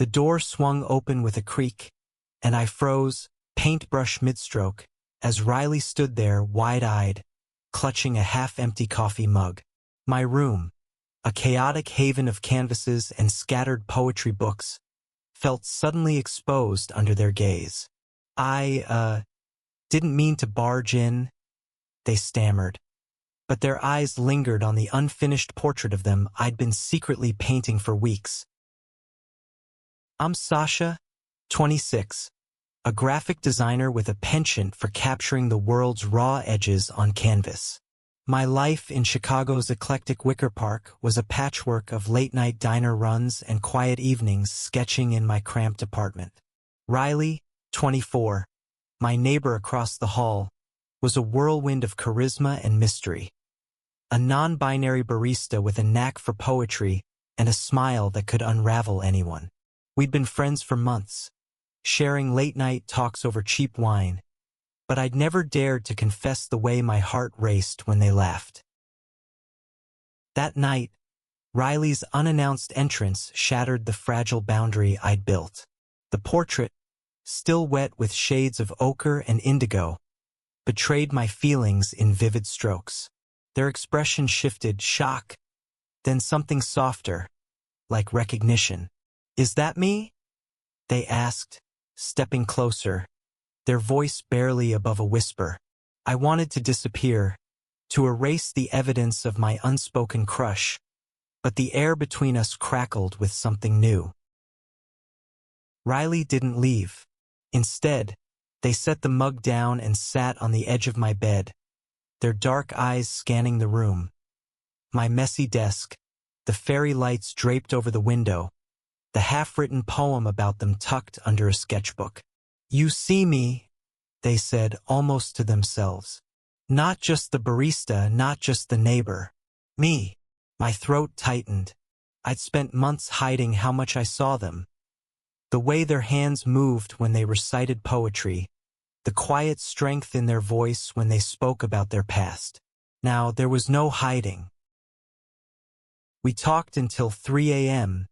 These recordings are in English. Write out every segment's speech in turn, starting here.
The door swung open with a creak, and I froze, paintbrush midstroke, as Riley stood there wide-eyed, clutching a half-empty coffee mug. My room, a chaotic haven of canvases and scattered poetry books, felt suddenly exposed under their gaze. I didn't mean to barge in, they stammered, but their eyes lingered on the unfinished portrait of them I'd been secretly painting for weeks. I'm Sasha, 26, a graphic designer with a penchant for capturing the world's raw edges on canvas. My life in Chicago's eclectic Wicker Park was a patchwork of late-night diner runs and quiet evenings sketching in my cramped apartment. Riley, 24, my neighbor across the hall, was a whirlwind of charisma and mystery. A non-binary barista with a knack for poetry and a smile that could unravel anyone. We'd been friends for months, sharing late-night talks over cheap wine, but I'd never dared to confess the way my heart raced when they laughed. That night, Riley's unannounced entrance shattered the fragile boundary I'd built. The portrait, still wet with shades of ochre and indigo, betrayed my feelings in vivid strokes. Their expression shifted, shock, then something softer, like recognition. "Is that me?" they asked, stepping closer, their voice barely above a whisper. I wanted to disappear, to erase the evidence of my unspoken crush, but the air between us crackled with something new. Riley didn't leave. Instead, they set the mug down and sat on the edge of my bed, their dark eyes scanning the room. My messy desk, the fairy lights draped over the window, the half-written poem about them tucked under a sketchbook. "You see me," they said, almost to themselves. "Not just the barista, not just the neighbor. Me." My throat tightened. I'd spent months hiding how much I saw them. The way their hands moved when they recited poetry, the quiet strength in their voice when they spoke about their past. Now, there was no hiding. We talked until 3 a.m.,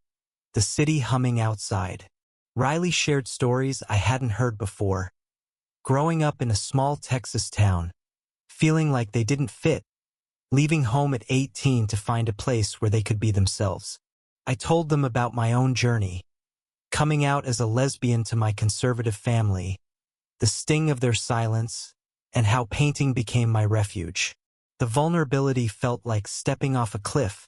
the city humming outside. Riley shared stories I hadn't heard before. Growing up in a small Texas town, feeling like they didn't fit, leaving home at 18 to find a place where they could be themselves. I told them about my own journey, coming out as a lesbian to my conservative family, the sting of their silence, and how painting became my refuge. The vulnerability felt like stepping off a cliff,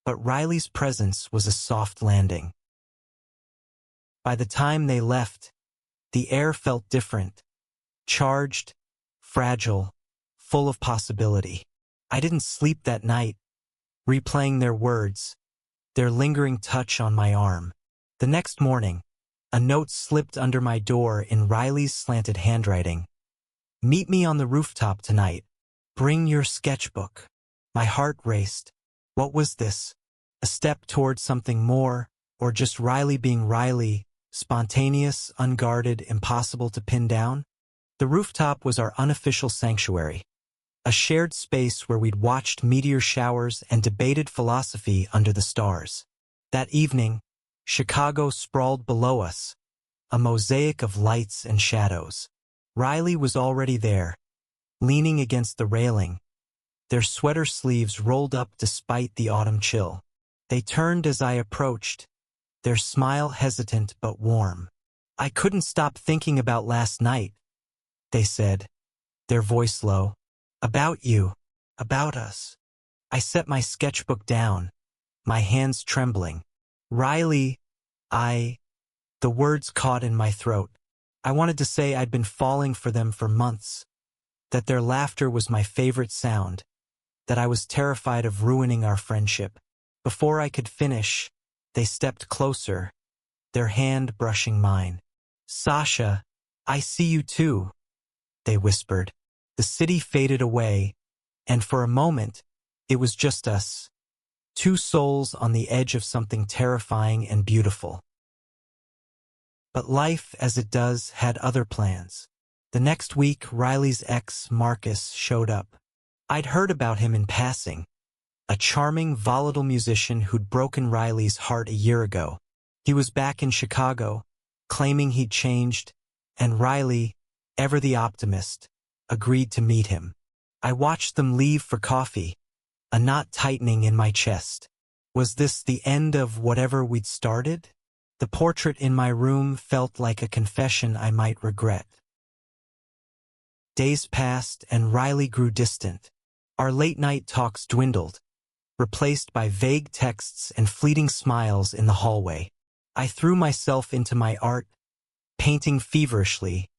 but Riley's presence was a soft landing. By the time they left, the air felt different, charged, fragile, full of possibility. I didn't sleep that night, replaying their words, their lingering touch on my arm. The next morning, a note slipped under my door in Riley's slanted handwriting. "Meet me on the rooftop tonight. Bring your sketchbook." My heart raced. What was this? A step toward something more, or just Riley being Riley, spontaneous, unguarded, impossible to pin down? The rooftop was our unofficial sanctuary, a shared space where we'd watched meteor showers and debated philosophy under the stars. That evening, Chicago sprawled below us, a mosaic of lights and shadows. Riley was already there, leaning against the railing, their sweater sleeves rolled up despite the autumn chill. They turned as I approached, their smile hesitant but warm. "I couldn't stop thinking about last night," they said, their voice low. "About you, about us." I set my sketchbook down, my hands trembling. "Riley, the words caught in my throat. I wanted to say I'd been falling for them for months, that their laughter was my favorite sound, that I was terrified of ruining our friendship. Before I could finish, they stepped closer, their hand brushing mine. "Sasha, I see you too," they whispered. The city faded away, and for a moment, it was just us, two souls on the edge of something terrifying and beautiful. But life, as it does, had other plans. The next week, Riley's ex, Marcus, showed up. I'd heard about him in passing, a charming, volatile musician who'd broken Riley's heart a year ago. He was back in Chicago, claiming he'd changed, and Riley, ever the optimist, agreed to meet him. I watched them leave for coffee, a knot tightening in my chest. Was this the end of whatever we'd started? The portrait in my room felt like a confession I might regret. Days passed and Riley grew distant. Our late-night talks dwindled, replaced by vague texts and fleeting smiles in the hallway. I threw myself into my art, painting feverishly,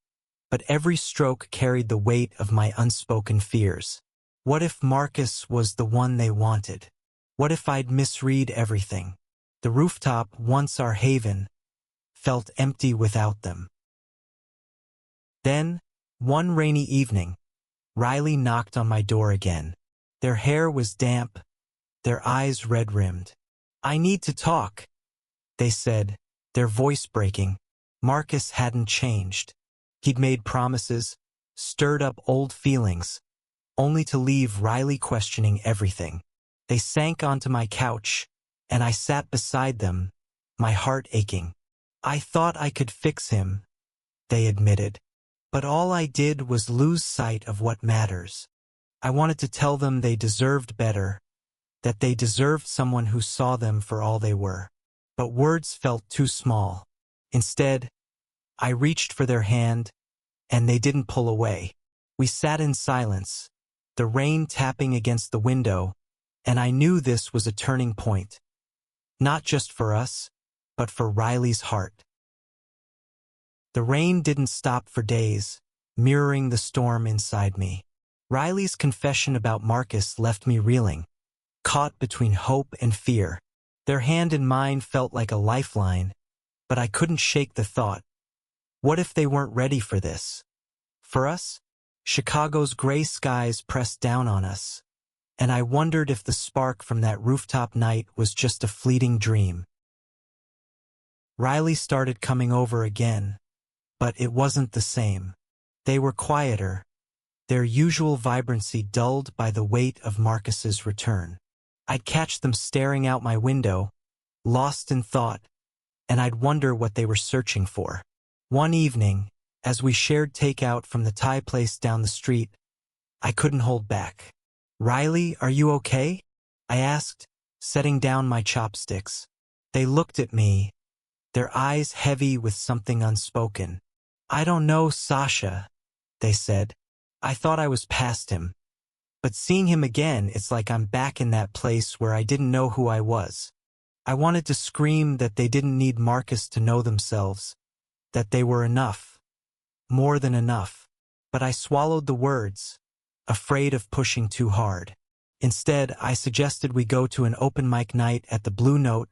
but every stroke carried the weight of my unspoken fears. What if Marcus was the one they wanted? What if I'd misread everything? The rooftop, once our haven, felt empty without them. Then, one rainy evening, Riley knocked on my door again. Their hair was damp, their eyes red-rimmed. "I need to talk," they said, their voice breaking. Marcus hadn't changed. He'd made promises, stirred up old feelings, only to leave Riley questioning everything. They sank onto my couch, and I sat beside them, my heart aching. "I thought I could fix him," they admitted. "But all I did was lose sight of what matters." I wanted to tell them they deserved better, that they deserved someone who saw them for all they were. But words felt too small. Instead, I reached for their hand, and they didn't pull away. We sat in silence, the rain tapping against the window, and I knew this was a turning point. Not just for us, but for Riley's heart. The rain didn't stop for days, mirroring the storm inside me. Riley's confession about Marcus left me reeling, caught between hope and fear. Their hand in mine felt like a lifeline, but I couldn't shake the thought. What if they weren't ready for this? For us, Chicago's gray skies pressed down on us, and I wondered if the spark from that rooftop night was just a fleeting dream. Riley started coming over again, but it wasn't the same. They were quieter, their usual vibrancy dulled by the weight of Marcus's return. I'd catch them staring out my window, lost in thought, and I'd wonder what they were searching for. One evening, as we shared takeout from the Thai place down the street, I couldn't hold back. "Riley, are you okay?" I asked, setting down my chopsticks. They looked at me, their eyes heavy with something unspoken. "I don't know, Sasha," they said. "I thought I was past him. But seeing him again, it's like I'm back in that place where I didn't know who I was." I wanted to scream that they didn't need Marcus to know themselves, that they were enough, more than enough. But I swallowed the words, afraid of pushing too hard. Instead, I suggested we go to an open mic night at the Blue Note,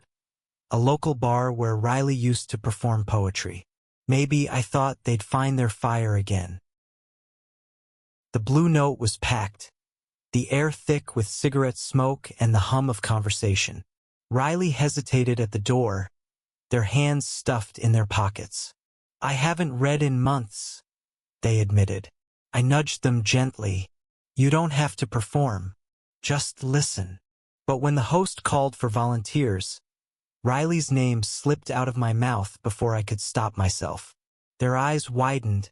a local bar where Riley used to perform poetry. Maybe, I thought, they'd find their fire again. The Blue Note was packed, the air thick with cigarette smoke and the hum of conversation. Riley hesitated at the door, their hands stuffed in their pockets. "I haven't read in months," they admitted. I nudged them gently. "You don't have to perform. Just listen." But when the host called for volunteers, Riley's name slipped out of my mouth before I could stop myself. Their eyes widened,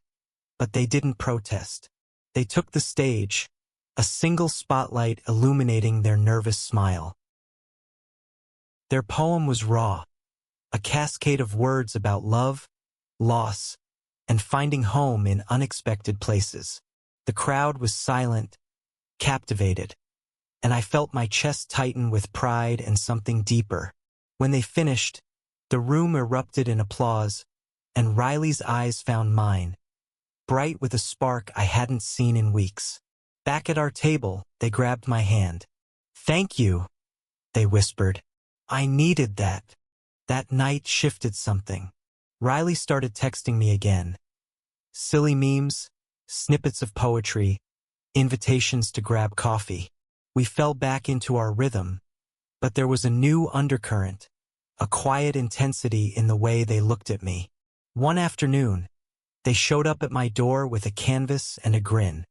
but they didn't protest. They took the stage, a single spotlight illuminating their nervous smile. Their poem was raw, a cascade of words about love, loss, and finding home in unexpected places. The crowd was silent, captivated, and I felt my chest tighten with pride and something deeper. When they finished, the room erupted in applause, and Riley's eyes found mine, bright with a spark I hadn't seen in weeks. Back at our table, they grabbed my hand. "Thank you," they whispered. "I needed that." That night shifted something. Riley started texting me again. Silly memes, snippets of poetry, invitations to grab coffee. We fell back into our rhythm, but there was a new undercurrent, a quiet intensity in the way they looked at me. One afternoon, they showed up at my door with a canvas and a grin.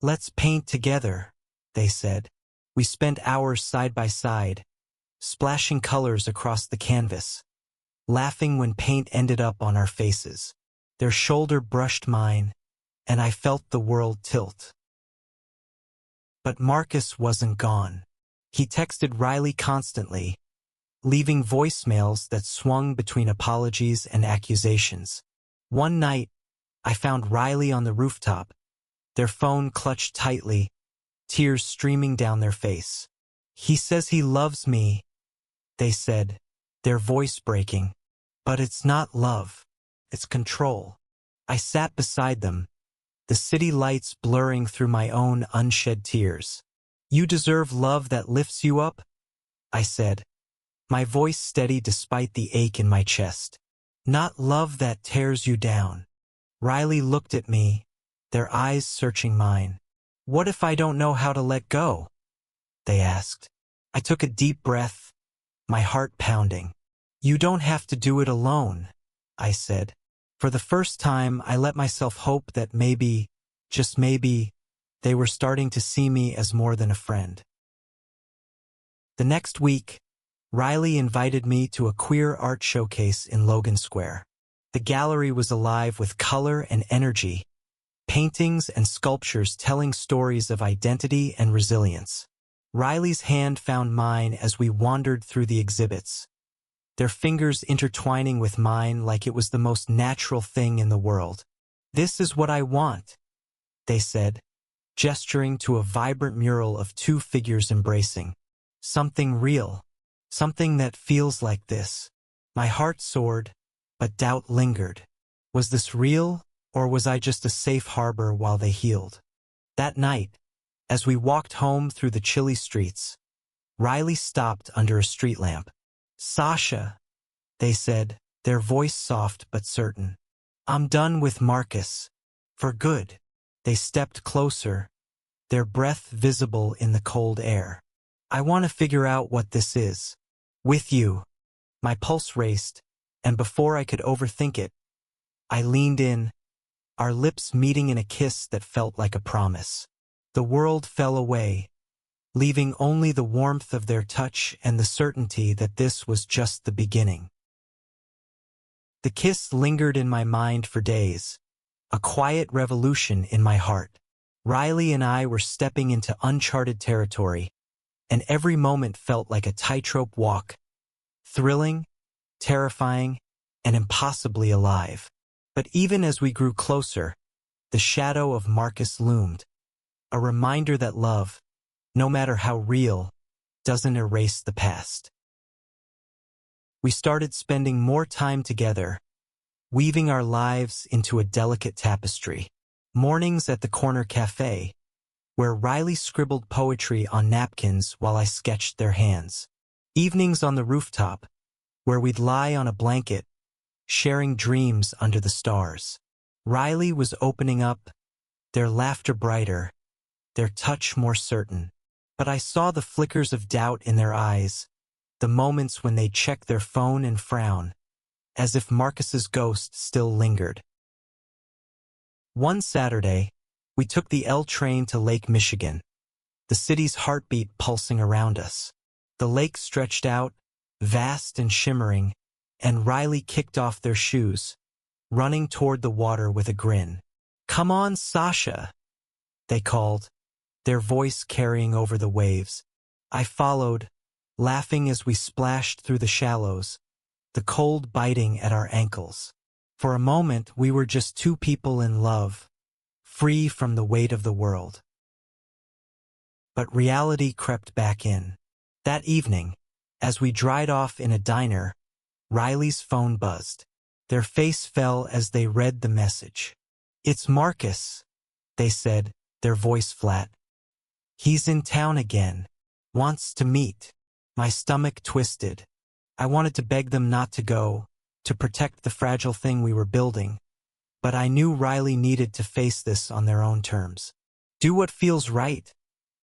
"Let's paint together," they said. We spent hours side by side, splashing colors across the canvas. laughing when paint ended up on our faces. Their shoulder brushed mine, and I felt the world tilt. But Marcus wasn't gone. He texted Riley constantly, leaving voicemails that swung between apologies and accusations. One night, I found Riley on the rooftop, their phone clutched tightly, tears streaming down their face. "He says he loves me," they said, their voice breaking. "But it's not love, it's control." I sat beside them, the city lights blurring through my own unshed tears. "You deserve love that lifts you up," I said, my voice steady despite the ache in my chest. "Not love that tears you down." Riley looked at me, their eyes searching mine. "What if I don't know how to let go?" they asked. I took a deep breath, my heart pounding. "You don't have to do it alone," I said. For the first time, I let myself hope that maybe, just maybe, they were starting to see me as more than a friend. The next week, Riley invited me to a queer art showcase in Logan Square. The gallery was alive with color and energy, paintings and sculptures telling stories of identity and resilience. Riley's hand found mine as we wandered through the exhibits, their fingers intertwining with mine like it was the most natural thing in the world. "This is what I want," they said, gesturing to a vibrant mural of two figures embracing. "Something real. Something that feels like this." My heart soared, but doubt lingered. Was this real, or was I just a safe harbor while they healed? That night, as we walked home through the chilly streets, Riley stopped under a street lamp. "Sasha," they said, their voice soft but certain. "I'm done with Marcus. For good." They stepped closer, their breath visible in the cold air. "I want to figure out what this is. With you." My pulse raced, and before I could overthink it, I leaned in, our lips meeting in a kiss that felt like a promise. The world fell away, leaving only the warmth of their touch and the certainty that this was just the beginning. The kiss lingered in my mind for days, a quiet revolution in my heart. Riley and I were stepping into uncharted territory, and every moment felt like a tightrope walk, thrilling, terrifying, and impossibly alive. But even as we grew closer, the shadow of Marcus loomed, a reminder that love, no matter how real, doesn't erase the past. We started spending more time together, weaving our lives into a delicate tapestry. Mornings at the corner cafe, where Riley scribbled poetry on napkins while I sketched their hands. Evenings on the rooftop, where we'd lie on a blanket, sharing dreams under the stars. Riley was opening up, their laughter brighter, their touch more certain. But I saw the flickers of doubt in their eyes, the moments when they'd check their phone and frown, as if Marcus's ghost still lingered. One Saturday, we took the L train to Lake Michigan, the city's heartbeat pulsing around us. The lake stretched out, vast and shimmering, and Riley kicked off their shoes, running toward the water with a grin. "Come on, Sasha," they called, their voice carrying over the waves. I followed, laughing as we splashed through the shallows, the cold biting at our ankles. For a moment, we were just two people in love, free from the weight of the world. But reality crept back in. That evening, as we dried off in a diner, Riley's phone buzzed. Their face fell as they read the message. "It's Marcus," they said, their voice flat. "He's in town again. Wants to meet." My stomach twisted. I wanted to beg them not to go, to protect the fragile thing we were building. But I knew Riley needed to face this on their own terms. "Do what feels right,"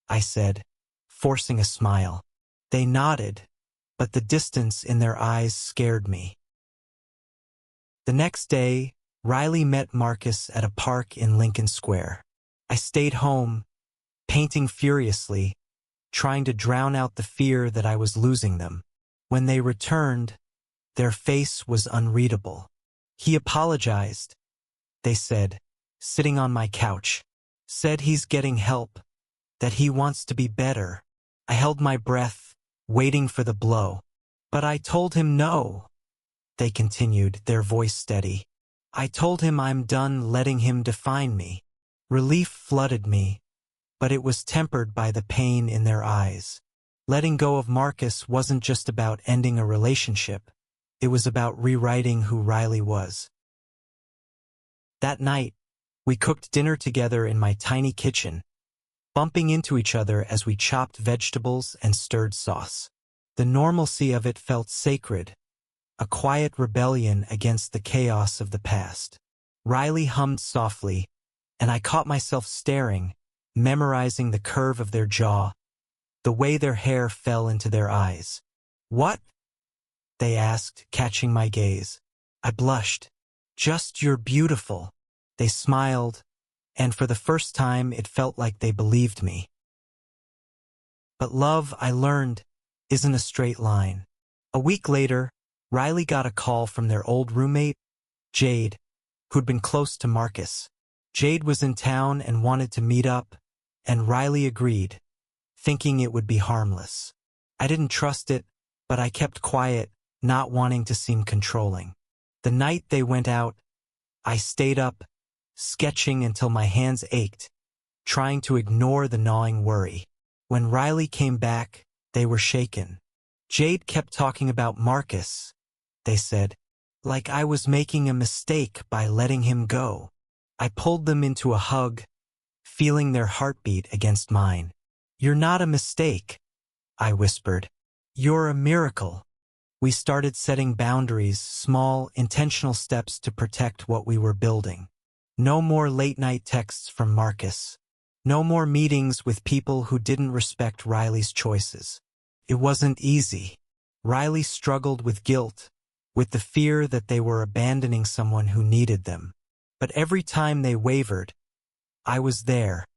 I said, forcing a smile. They nodded, but the distance in their eyes scared me. The next day, Riley met Marcus at a park in Lincoln Square. I stayed home, painting furiously, trying to drown out the fear that I was losing them. When they returned, Their face was unreadable. He apologized, they said, sitting on my couch. Said he's getting help, that he wants to be better. I held my breath, waiting for the blow. But I told him no, they continued, their voice steady. I told him I'm done letting him define me. Relief flooded me, but it was tempered by the pain in their eyes. Letting go of Marcus wasn't just about ending a relationship. It was about rewriting who Riley was. That night, we cooked dinner together in my tiny kitchen, bumping into each other as we chopped vegetables and stirred sauce. The normalcy of it felt sacred, a quiet rebellion against the chaos of the past. Riley hummed softly, and I caught myself staring, memorizing the curve of their jaw, the way their hair fell into their eyes. What? They asked, catching my gaze. I blushed. Just you're beautiful. They smiled, and for the first time it felt like they believed me. But love, I learned, isn't a straight line. A week later, Riley got a call from their old roommate, Jade, who'd been close to Marcus. Jade was in town and wanted to meet up, and Riley agreed, thinking it would be harmless. I didn't trust it, but I kept quiet, not wanting to seem controlling. The night they went out, I stayed up, sketching until my hands ached, trying to ignore the gnawing worry. When Riley came back, they were shaken. Jade kept talking about Marcus, they said, like I was making a mistake by letting him go. I pulled them into a hug, feeling their heartbeat against mine. You're not a mistake, I whispered. You're a miracle. We started setting boundaries, small, intentional steps to protect what we were building. No more late-night texts from Marcus. No more meetings with people who didn't respect Riley's choices. It wasn't easy. Riley struggled with guilt, with the fear that they were abandoning someone who needed them. But every time they wavered, I was there,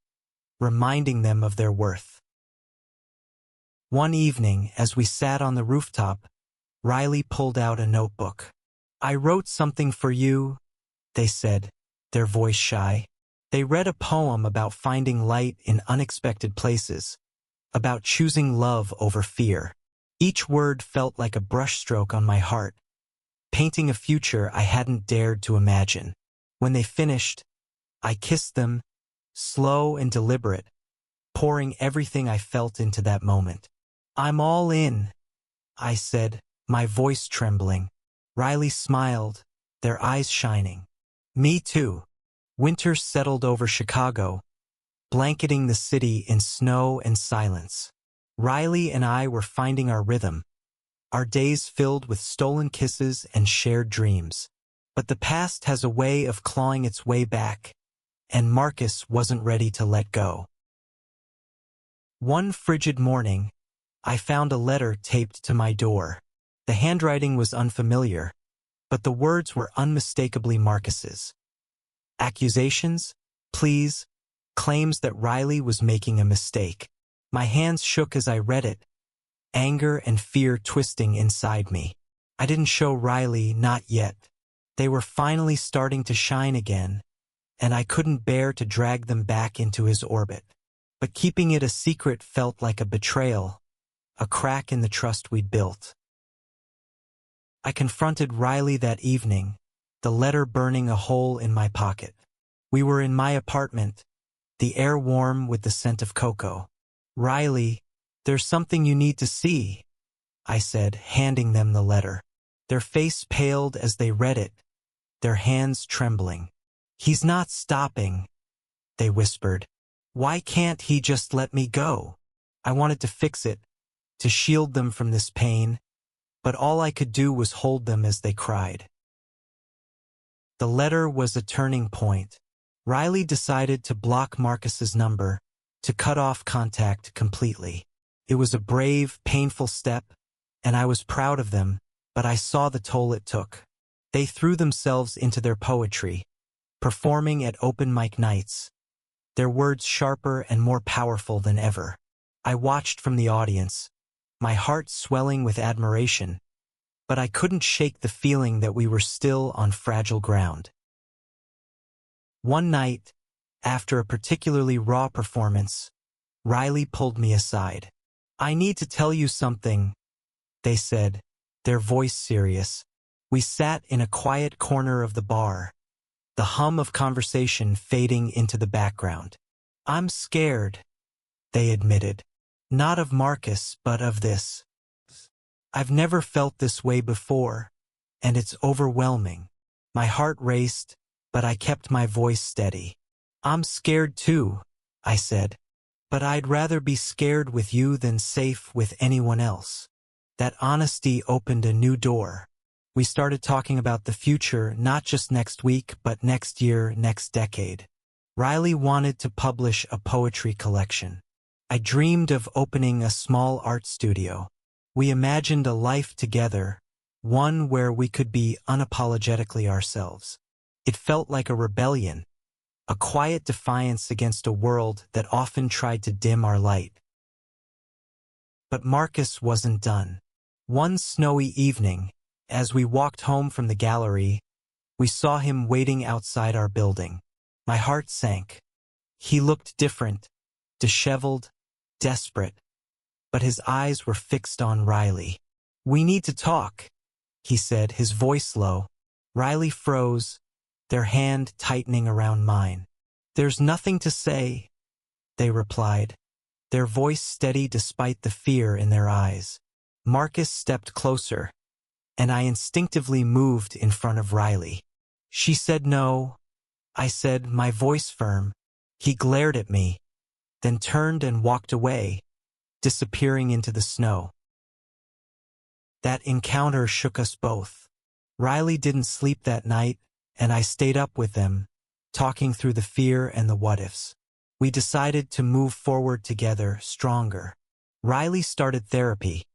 reminding them of their worth. One evening, as we sat on the rooftop, Riley pulled out a notebook. I wrote something for you, they said, their voice shy. They read a poem about finding light in unexpected places, about choosing love over fear. Each word felt like a brushstroke on my heart, painting a future I hadn't dared to imagine. When they finished, I kissed them, slow and deliberate, pouring everything I felt into that moment. I'm all in, I said, my voice trembling. Riley smiled, their eyes shining. Me too. Winter settled over Chicago, blanketing the city in snow and silence. Riley and I were finding our rhythm, our days filled with stolen kisses and shared dreams. But the past has a way of clawing its way back, and Marcus wasn't ready to let go. One frigid morning, I found a letter taped to my door. The handwriting was unfamiliar, but the words were unmistakably Marcus's. Accusations, pleas, claims that Riley was making a mistake. My hands shook as I read it, anger and fear twisting inside me. I didn't show Riley, not yet. They were finally starting to shine again, and I couldn't bear to drag them back into his orbit. But keeping it a secret felt like a betrayal, a crack in the trust we'd built. I confronted Riley that evening, the letter burning a hole in my pocket. We were in my apartment, the air warm with the scent of cocoa. Riley, there's something you need to see, I said, handing them the letter. Their face paled as they read it, their hands trembling. He's not stopping, they whispered. Why can't he just let me go? I wanted to fix it, to shield them from this pain, but all I could do was hold them as they cried. The letter was a turning point. Riley decided to block Marcus's number, to cut off contact completely. It was a brave, painful step, and I was proud of them, but I saw the toll it took. They threw themselves into their poetry, performing at open mic nights, their words sharper and more powerful than ever. I watched from the audience, my heart swelling with admiration, but I couldn't shake the feeling that we were still on fragile ground. One night, after a particularly raw performance, Riley pulled me aside. "I need to tell you something," they said, their voice serious. We sat in a quiet corner of the bar, the hum of conversation fading into the background. "I'm scared," they admitted. "Not of Marcus, but of this. I've never felt this way before, and it's overwhelming." My heart raced, but I kept my voice steady. "I'm scared too," I said, "but I'd rather be scared with you than safe with anyone else." That honesty opened a new door. We started talking about the future, not just next week, but next year, next decade. Riley wanted to publish a poetry collection. I dreamed of opening a small art studio. We imagined a life together, one where we could be unapologetically ourselves. It felt like a rebellion, a quiet defiance against a world that often tried to dim our light. But Marcus wasn't done. One snowy evening, as we walked home from the gallery, we saw him waiting outside our building. My heart sank. He looked different, disheveled, desperate, but his eyes were fixed on Riley. "We need to talk," he said, his voice low. Riley froze, their hand tightening around mine. "There's nothing to say," they replied, their voice steady despite the fear in their eyes. Marcus stepped closer, and I instinctively moved in front of Riley. "She said no," I said, my voice firm. He glared at me, then turned and walked away, disappearing into the snow. That encounter shook us both. Riley didn't sleep that night, and I stayed up with them, talking through the fear and the what-ifs. We decided to move forward together, stronger. Riley started therapy,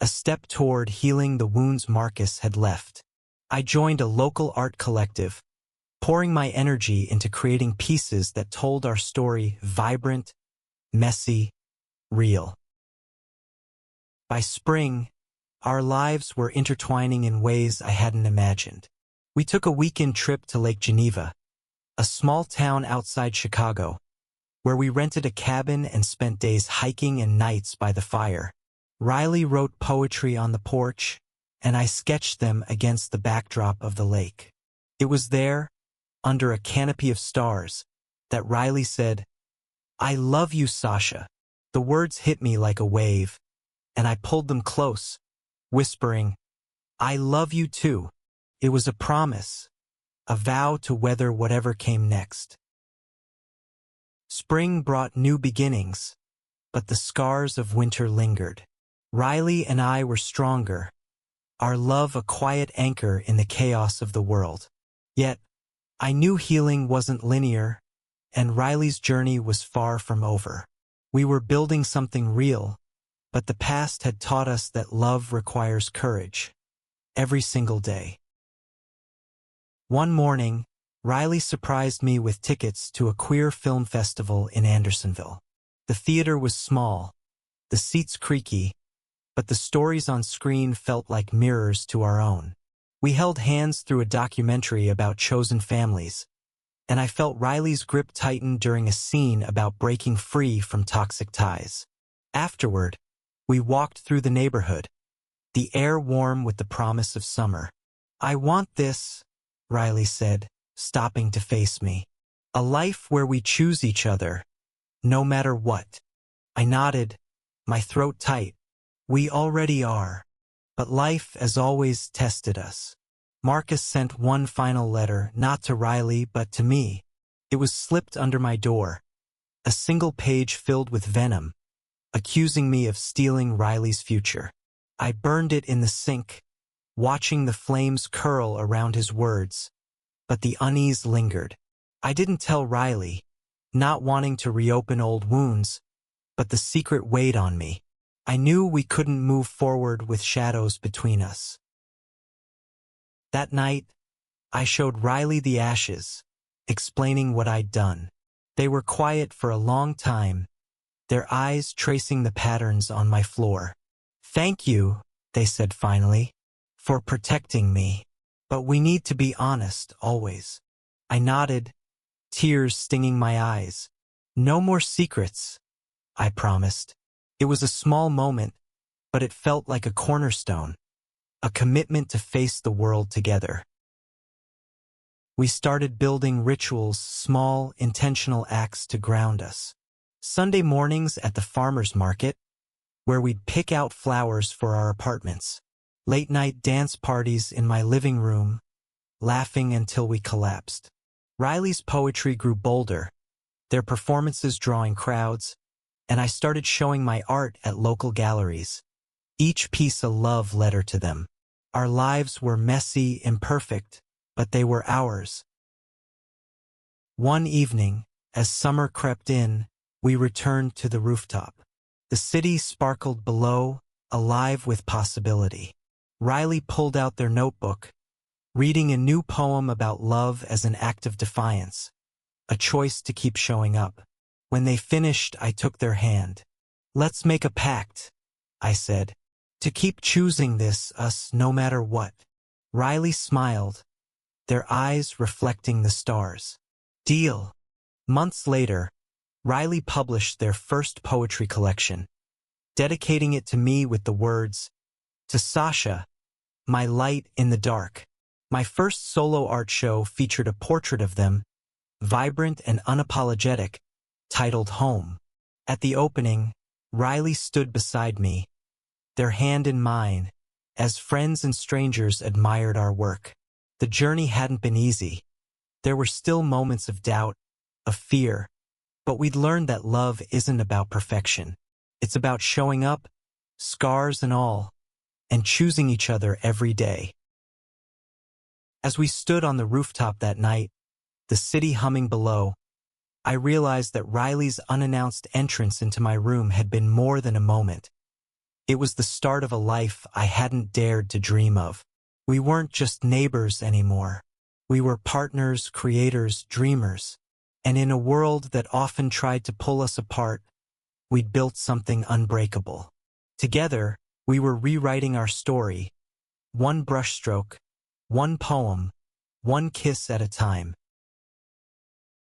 a step toward healing the wounds Marcus had left. I joined a local art collective, pouring my energy into creating pieces that told our story vibrant, messy, real. By spring, our lives were intertwining in ways I hadn't imagined. We took a weekend trip to Lake Geneva, a small town outside Chicago, where we rented a cabin and spent days hiking and nights by the fire. Riley wrote poetry on the porch, and I sketched them against the backdrop of the lake. It was there, under a canopy of stars, that Riley said, "I love you, Sasha." The words hit me like a wave, and I pulled them close, whispering, "I love you too." It was a promise, a vow to weather whatever came next. Spring brought new beginnings, but the scars of winter lingered. Riley and I were stronger, our love a quiet anchor in the chaos of the world. Yet, I knew healing wasn't linear, and Riley's journey was far from over. We were building something real, but the past had taught us that love requires courage, every single day. One morning, Riley surprised me with tickets to a queer film festival in Andersonville. The theater was small, the seats creaky, but the stories on screen felt like mirrors to our own. We held hands through a documentary about chosen families, and I felt Riley's grip tighten during a scene about breaking free from toxic ties. Afterward, we walked through the neighborhood, the air warm with the promise of summer. "I want this," Riley said, stopping to face me. "A life where we choose each other, no matter what." I nodded, my throat tight. "We already are." But life, as always, tested us. Marcus sent one final letter, not to Riley, but to me. It was slipped under my door, a single page filled with venom, accusing me of stealing Riley's future. I burned it in the sink, watching the flames curl around his words, but the unease lingered. I didn't tell Riley, not wanting to reopen old wounds, but the secret weighed on me. I knew we couldn't move forward with shadows between us. That night, I showed Riley the ashes, explaining what I'd done. They were quiet for a long time, their eyes tracing the patterns on my floor. "Thank you," they said finally, for protecting me. But we need to be honest, always. I nodded, tears stinging my eyes. No more secrets, I promised. It was a small moment, but it felt like a cornerstone, a commitment to face the world together. We started building rituals, small, intentional acts to ground us. Sunday mornings at the farmer's market, where we'd pick out flowers for our apartments. Late-night dance parties in my living room, laughing until we collapsed. Riley's poetry grew bolder, their performances drawing crowds, and I started showing my art at local galleries. Each piece a love letter to them. Our lives were messy, imperfect, but they were ours. One evening, as summer crept in, we returned to the rooftop. The city sparkled below, alive with possibility. Riley pulled out their notebook, reading a new poem about love as an act of defiance, a choice to keep showing up. When they finished, I took their hand. "Let's make a pact," I said, "to keep choosing us no matter what." Riley smiled, their eyes reflecting the stars. "Deal." Months later, Riley published their first poetry collection, dedicating it to me with the words, "To Sasha, my light in the dark." My first solo art show featured a portrait of them, vibrant and unapologetic, titled Home. At the opening, Riley stood beside me, their hand in mine, as friends and strangers admired our work. The journey hadn't been easy. There were still moments of doubt, of fear, but we'd learned that love isn't about perfection. It's about showing up, scars and all, and choosing each other every day. As we stood on the rooftop that night, the city humming below, I realized that Riley's unannounced entrance into my room had been more than a moment. It was the start of a life I hadn't dared to dream of. We weren't just neighbors anymore. We were partners, creators, dreamers. And in a world that often tried to pull us apart, we'd built something unbreakable. Together, we were rewriting our story, one brushstroke, one poem, one kiss at a time.